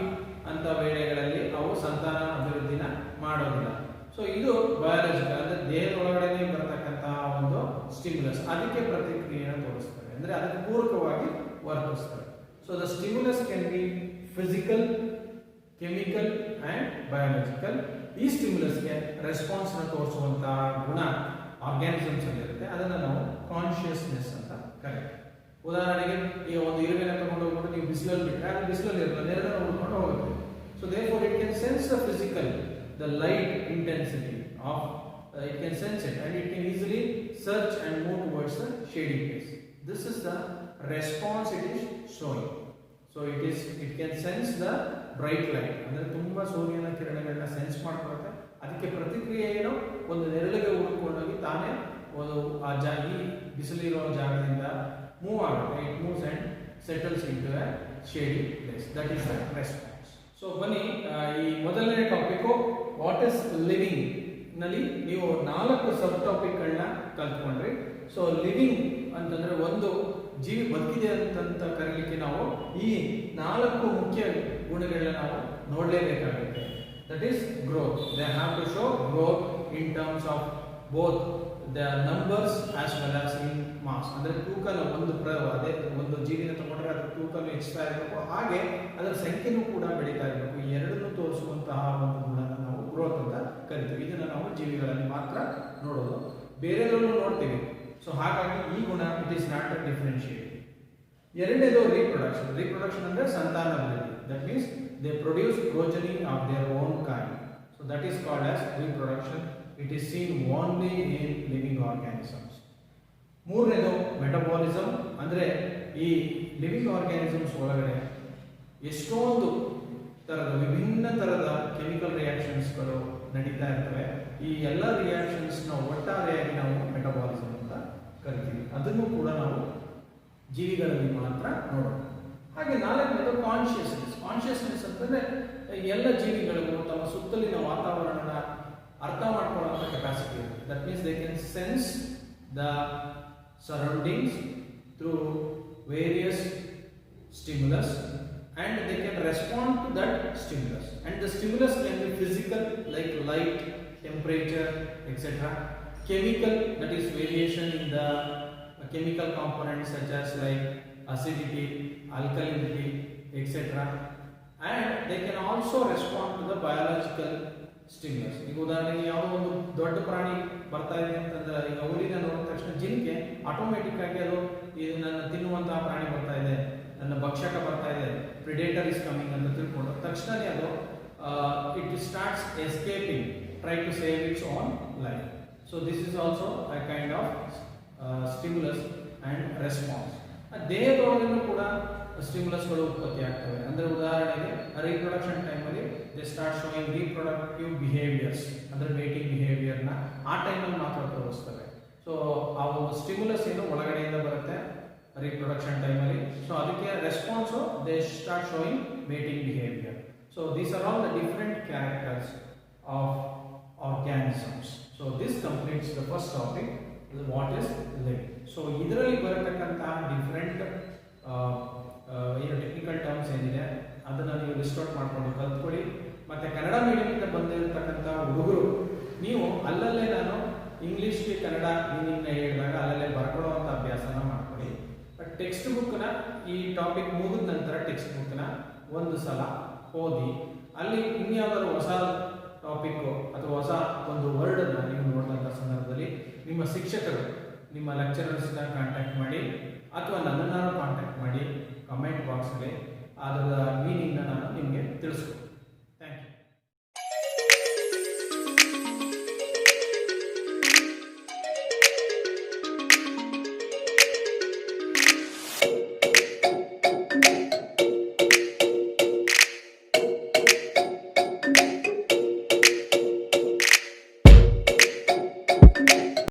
ಅಂತ ವೇಳೆಗಳಲ್ಲಿ ಅವು ಸಂತಾನ ಅಭಿವೃದ್ಧಿನ ಮಾಡೋದಿಲ್ಲ. ಸೊ ಇದು ಬಯಾಲಜಿಕಲ್ ಅಂದ್ರೆ ದೇಹದ ಒಳಗಡೆ ಬರತಕ್ಕಂತಹ ಒಂದು ಸ್ಟಿಮ್ಯುಲಸ್, ಅದಕ್ಕೆ ಪ್ರತಿಕ್ರಿಯೆಯನ್ನು ತೋರಿಸ್ತವೆ, ಅಂದ್ರೆ ಅದಕ್ಕೆ ಪೂರಕವಾಗಿ ವರ್ತಿಸ್ತವೆ. So the stimulus can be physical, chemical and biological. ಈ ಸ್ಟಿಮ್ಯುಲಸ್ಗೆ ರೆಸ್ಪಾನ್ಸ್ ನ ತೋರಿಸುವಂತಹ ಗುಣ ಆರ್ಗ್ಯಾನಿಸಮ್ಸ್ ಅಲ್ಲಿ ಇರುತ್ತೆ. ಅದನ್ನ ನಾವು ಕಾನ್ಶಿಯಸ್ನೆಸ್ ಅಂತ ಕರೀತೀವಿ. ಉದಾಹರಣೆಗೆ ಈಗ ಒಂದು ಇರುವೆನ ತಗೊಂಡು ಹೋಗ್ಬಿಟ್ಟು ನೀವು ಬಿಸಿಲಲ್ಲಿ ಬಿಟ್ಟರೆ ಅದು ಬಿಸಿಲಲ್ಲಿ ಇರಲ್ಲ, ನೆರಳನ್ನು ಹುಡ್ಕೊಂಡು ಹೋಗುತ್ತೆ. So therefore it can sense the physical, the light intensity of it can sense it and it can easily search and move towards the shady place. This is the response it is showing. So it can sense the bright light, ಅಂದ್ರೆ ತುಂಬಾ ಸೂರ್ಯನ ಕಿರಣಗಳನ್ನ ಸೆನ್ಸ್ ಮಾಡ್ಕೊಳುತ್ತೆ. ಅದಕ್ಕೆ ಪ್ರತಿಕ್ರಿಯೆ ಏನು, ಒಂದು ನೆರಳಿಗೆ ಹುಡುಕೊಂಡೋಗಿ ತಾನೇ ಒಂದು ಈ ಬಿಸಿಲಿರೋ ಜಾಗದಿಂದ ಮೂವ್ ಆಗುತ್ತೆ. It moves and settles in to a shady place. That is the response. So ಬನ್ನಿ, ಈ ಮೊದಲನೇ ಟಾಪಿಕ್ ವಾಟ್ ಇಸ್ ಲಿವಿಂಗ್ ನಲ್ಲಿ ನೀವು 4 ಸಬ್ ಟಾಪಿಕ್ಗಳನ್ನ ಕಲ್ತ್ಕೊಂಡ್ರಿ. ಸೊ ಲಿವಿಂಗ್ ಅಂತಂದ್ರೆ ಒಂದು ಜೀವಿ ಬದುಕಿದೆ ಅಂತ ಕರೀಲಿಕ್ಕೆ ನಾವು ಈ 4 ಮುಖ್ಯ ಗುಣಗಳನ್ನ ನಾವು ನೋಡಲೇಬೇಕಾಗುತ್ತೆ. That is growth. They have to show growth in terms of both the numbers as well as in mass. ಅಂದ್ರೆ ತೂಕನ ಅದೇ ಒಂದು ಜೀವಿನ ತಗೊಂಡ್ರೆ ಅದರ ತೂಕನು ಹೆಚ್ಚುತ್ತಾ ಇರಬೇಕು, ಹಾಗೆ ಅದರ ಸಂಖ್ಯೆನೂ ಕೂಡ ಬೆಳೀತಾ ಇರಬೇಕು. ಈ ಎರಡನ್ನು ತೋರಿಸುವಂತಹ ಒಂದು ಗುಣನ ನಾವು ಗ್ರೋತ್ ಅಂತ ಕರಿತೀವಿ. ಇದನ್ನ ನಾವು ಜೀವಿಗಳಲ್ಲಿ ಮಾತ್ರ ನೋಡೋದು, ಬೇರೆದರಲ್ಲೂ ನೋಡ್ತೀವಿ. ಸೊ ಹಾಗಾಗಿ ಈ ಗುಣ ಇಟ್ ಈಸ್ ನಾಟ್ ಡಿಫರೆನ್ಶಿಯೇಟ್. ಎರಡನೇದು ರೀಪ್ರೊಡಕ್ಷನ್ ಅಂದ್ರೆ ಸಂತಾನಾಭಿವೃದ್ಧಿ. That means they produce progeny of their own kind. So that is called as reproduction. It is seen only in living organisms. ಮೂರನೇದು ಮೆಟಬಾಲಿಸಮ್. ಅಂದ್ರೆ ಈ ಲಿವಿಂಗ್ ಆರ್ಗ್ಯಾನಿಸಮ್ಸ್ ಒಳಗಡೆ ಎಷ್ಟೊಂದು ತರದ ವಿಭಿನ್ನ ತರದ ಕೆಮಿಕಲ್ ರಿಯಾಕ್ಷನ್ಸ್ಗಳು ನಡೀತಾ ಇರ್ತವೆ. ಈ ಎಲ್ಲ ರಿಯಾಕ್ಷನ್ಸ್ ನ ಒಟ್ಟಾರೆಯಾಗಿ ನಾವು ಮೆಟಬಾಲಿಸಮ್ ಅಂತ ಕರಿತೀವಿ. ಅದನ್ನು ಕೂಡ ನಾವು ಜೀವಿಗಳಲ್ಲಿ ಮಾತ್ರ ನೋಡೋಣ. ಹಾಗೆ 4ನೇದು ಕಾನ್ಶಿಯಸ್ನೆಸ್ ಅಂತಂದ್ರೆ ಎಲ್ಲ ಜೀವಿಗಳಿಗೂ ತಮ್ಮ ಸುತ್ತಲಿನ ವಾತಾವರಣನ ಅರ್ಥ ಮಾಡ್ಕೊಳ್ಳುವಂಥ ಕೆಪಾಸಿಟಿ ಇದೆ. That means they can sense the surroundings through various stimulus and they can respond to that stimulus, and the stimulus can be physical like light, temperature, etc. Chemical, that is variation in the chemical components such as like acidity, alkalinity, etc. And they can also respond to the biological stimulus. ಈಗ ಉದಾಹರಣೆಗೆ ಯಾವುದೋ ಒಂದು ದೊಡ್ಡ ಪ್ರಾಣಿ ಬರ್ತಾ ಇದೆ ಅಂತಂದ್ರೆ, ಈಗ ಹುಲಿನ ನೋಡಿದ ತಕ್ಷಣ ಜಿಂಕೆ ಆಟೋಮೆಟಿಕ್ ಆಗಿ ಅದು ಇದು ನನ್ನ ತಿನ್ನುವಂತಹ ಪ್ರಾಣಿ ಬರ್ತಾ ಇದೆ, ನನ್ನ ಭಕ್ಷಕ ಬರ್ತಾ ಇದೆ, ಪ್ರಿಡೇಟರ್ ಇಸ್ ಕಮಿಂಗ್ ಅಂತ ತಿಳ್ಕೊಂಡು ತಕ್ಷಣನೇ ಅದು it starts escaping, try to save its own life. So this is also a kind of stimulus and response. ದೇಹದೊಳಗೂ ಕೂಡ ಸ್ಟಿಮ್ಯುಲಸ್ಗಳು ಉತ್ಪತ್ತಿ ಆಗ್ತವೆ. ಅಂದರೆ ಉದಾಹರಣೆಗೆ ರೀಪ್ರೊಡಕ್ಷನ್ ಟೈಮಲ್ಲಿ they start showing reproductive behaviours, ಅಂದರೆ ಮೇಟಿಂಗ್ ಬಿಹೇವಿಯರ್ನ ಆ ಟೈಮಲ್ಲಿ ಮಾತ್ರ ತೋರಿಸ್ತವೆ. ಸೊ ಆ ಒಂದು ಸ್ಟಿಮ್ಯುಲಸ್ ಏನು ಒಳಗಡೆಯಿಂದ ಬರುತ್ತೆ ರೀಪ್ರೊಡಕ್ಷನ್ ಟೈಮಲ್ಲಿ, ಸೊ ಅದಕ್ಕೆ response they start showing mating behaviour. So these are all the different characters of organisms. So this completes the first topic, what is living. So ಇದರಲ್ಲಿ ಬರತಕ್ಕಂತಹ ಡಿಫರೆಂಟ್ ಏನು ಟೆಕ್ನಿಕಲ್ ಟರ್ಮ್ಸ್ ಏನಿದೆ ಅದನ್ನು ನೀವು ಲಿಸ್ಟ್ ಔಟ್ ಮಾಡಿಕೊಂಡು ಕಲ್ತ್ಕೊಳ್ಳಿ. ಮತ್ತು ಕನ್ನಡ ಮೀಡಿಯಮ್ಗೆ ಬಂದಿರತಕ್ಕಂಥ ಹುಡುಗರು ನೀವು ಅಲ್ಲಲ್ಲೇ ನಾನು ಇಂಗ್ಲೀಷ್ಗೆ ಕನ್ನಡ ಮೀನಿಂಗ್ನ ಹೇಳಿದಾಗ ಅಲ್ಲಲ್ಲೇ ಬರ್ಕೊಳ್ಳುವಂಥ ಅಭ್ಯಾಸನ ಮಾಡ್ಕೊಳ್ಳಿ. ಬಟ್ ಟೆಕ್ಸ್ಟ್ ಬುಕ್ನ ಈ ಟಾಪಿಕ್ ಮುಗಿದ ನಂತರ ಟೆಕ್ಸ್ಟ್ ಬುಕ್ನ ಒಂದು ಸಲ ಓದಿ, ಅಲ್ಲಿ ಇನ್ಯಾವುದಾದ್ರು ಹೊಸ ಟಾಪಿಕ್ಕು ಅಥವಾ ಹೊಸ ಒಂದು ವರ್ಡನ್ನು ನೀವು ನೋಡಿದಂಥ ಸಂದರ್ಭದಲ್ಲಿ ನಿಮ್ಮ ಶಿಕ್ಷಕರು, ನಿಮ್ಮ ಲೆಕ್ಚರರ್ಸ್ನ ಕಾಂಟ್ಯಾಕ್ಟ್ ಮಾಡಿ ಅಥವಾ ನನ್ನನ್ನು ಕಾಂಟ್ಯಾಕ್ಟ್ ಮಾಡಿ ಕಮೆಂಟ್ ಬಾಕ್ಸಲ್ಲಿ ಅದರ ಮೀನಿಂಗ್ನ ನಾನು ನಿಮಗೆ ತಿಳಿಸ್ಕೊಡ್ತೀನಿ.